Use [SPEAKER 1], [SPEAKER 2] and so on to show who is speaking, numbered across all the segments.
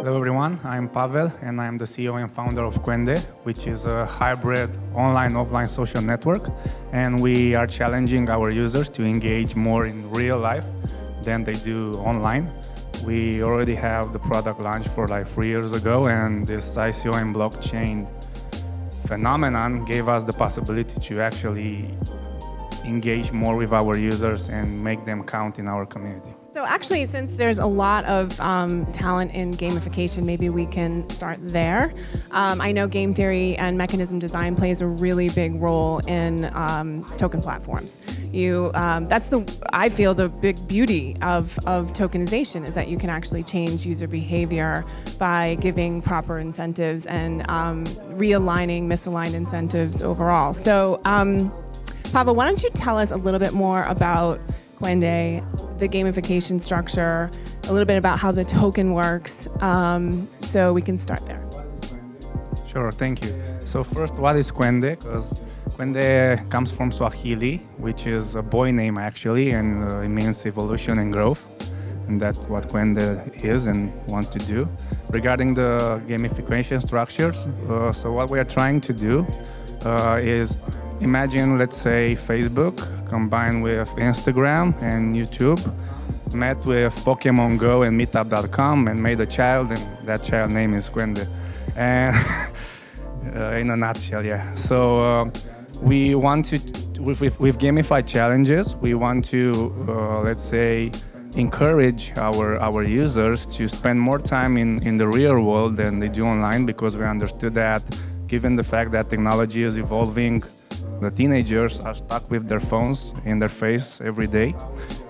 [SPEAKER 1] Hello everyone, I'm Pavel and I'm the CEO and founder of Kuende, which is a hybrid online-offline social network, and we are challenging our users to engage more in real life than they do online. We already have the product launched for like 3 years ago, and this ICO and blockchain phenomenon gave us the possibility to actually engage more with our users and make them count in our community.
[SPEAKER 2] So actually, since there's a lot of talent in gamification, maybe we can start there. I know game theory and mechanism design plays a really big role in token platforms. I feel the big beauty of tokenization is that you can actually change user behavior by giving proper incentives and realigning misaligned incentives overall. So Pavel, why don't you tell us a little bit more about Kuende, the gamification structure, a little bit about how the token works, so we can start there.
[SPEAKER 1] Sure, thank you. So first, what is Kuende? Because Kuende comes from Swahili, which is a boy name actually, and it means evolution and growth. And that's what Kuende is and want to do. Regarding the gamification structures, so what we are trying to do is imagine, let's say, Facebook combined with Instagram and YouTube, met with Pokemon Go and Meetup.com and made a child, and that child name is Kuende. And in a nutshell, yeah. So we want to, with gamified challenges, we want to, let's say, encourage our users to spend more time in the real world than they do online, because we understood that given the fact that technology is evolving, the teenagers are stuck with their phones in their face every day,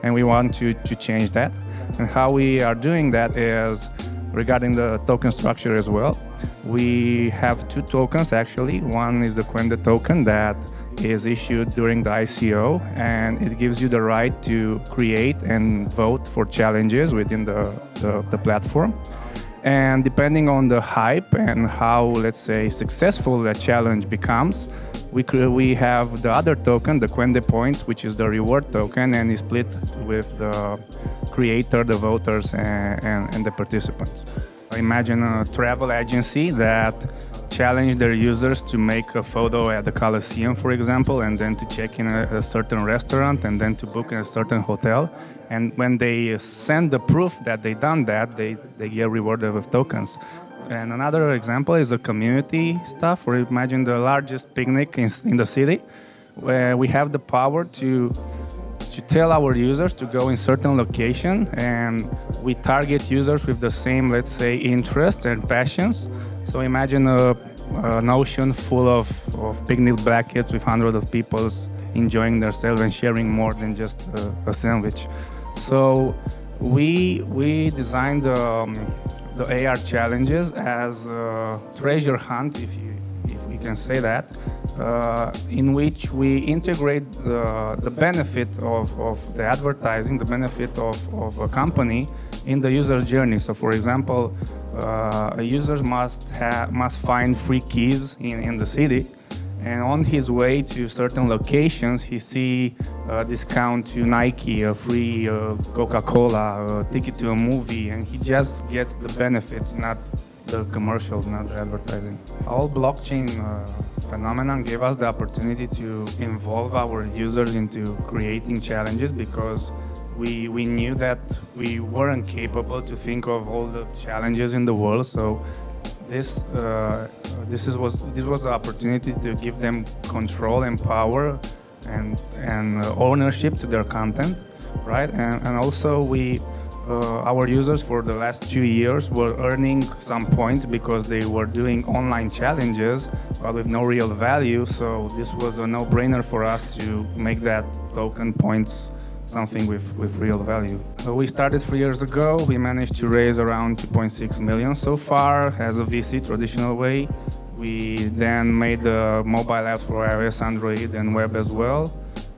[SPEAKER 1] and we want to change that. And how we are doing that is regarding the token structure as well. We have two tokens actually. One is the Kuende token that is issued during the ICO, and it gives you the right to create and vote for challenges within the platform. And depending on the hype and how, let's say, successful that challenge becomes, we have the other token, the Kuende points, which is the reward token, and is split with the creator, the voters, and the participants. Imagine a travel agency that challenge their users to make a photo at the Colosseum, for example, and then to check in a certain restaurant, and then to book in a certain hotel. And when they send the proof that they done that, they get rewarded with tokens. And another example is the community stuff, where imagine the largest picnic in the city, where we have the power to tell our users to go in certain location, and we target users with the same, let's say, interest and passions. So imagine an ocean full of picnic blankets with hundreds of people enjoying themselves and sharing more than just a sandwich. So we designed the AR challenges as a treasure hunt, if we can say that, in which we integrate the benefit of the advertising, the benefit of a company in the user's journey. So, for example, a user must find free keys in the city, and on his way to certain locations, he see a discount to Nike, a free Coca-Cola, a ticket to a movie, and he just gets the benefits, not the commercials, not the advertising. All blockchain phenomenon gave us the opportunity to involve our users into creating challenges, because we knew that we weren't capable to think of all the challenges in the world. So this was the opportunity to give them control and power and ownership to their content, right? And also our users for the last 2 years were earning some points because they were doing online challenges, but with no real value. So this was a no-brainer for us to make that token points something with real value. We started 3 years ago. We managed to raise around 2.6 million so far as a VC traditional way. We then made the mobile apps for iOS, Android, and web as well.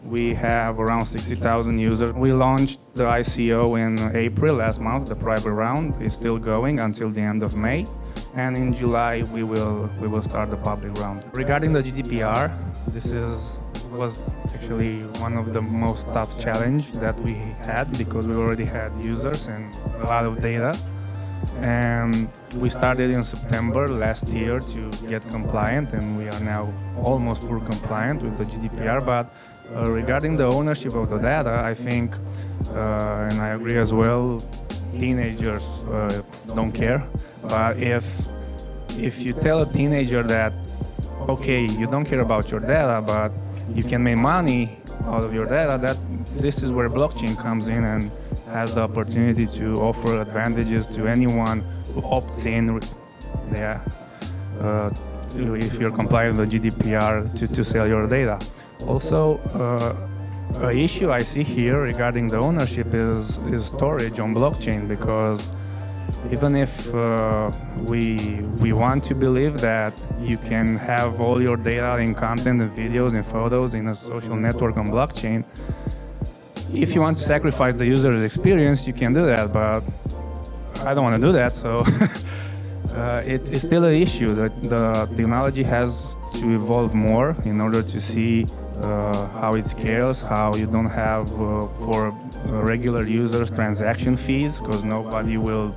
[SPEAKER 1] We have around 60,000 users. We launched the ICO in April last month. The private round is still going until the end of May. And in July, we will start the public round. Regarding the GDPR, this was actually one of the most tough challenge that we had, because we already had users and a lot of data. And we started in September last year to get compliant, and we are now almost full compliant with the GDPR. But regarding the ownership of the data, I think, and I agree as well, teenagers don't care. But if you tell a teenager that, okay, you don't care about your data, but you can make money out of your data, that this is where blockchain comes in and has the opportunity to offer advantages to anyone who opts in, if you're compliant with the GDPR to sell your data. Also, an issue I see here regarding the ownership is storage on blockchain, because even if we want to believe that you can have all your data in content and videos and photos in a social network on blockchain, if you want to sacrifice the user's experience, you can do that, but I don't want to do that, so it's still an issue. The technology has to evolve more in order to see how it scales, how you don't have for regular users transaction fees, because nobody will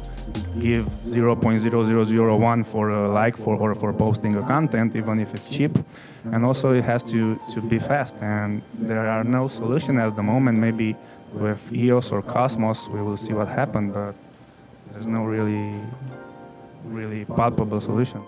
[SPEAKER 1] give 0.0001 for a like or for posting a content, even if it's cheap. And also it has to be fast, and there are no solutions at the moment. Maybe with EOS or Cosmos we will see what happens, but there's no really palpable solution.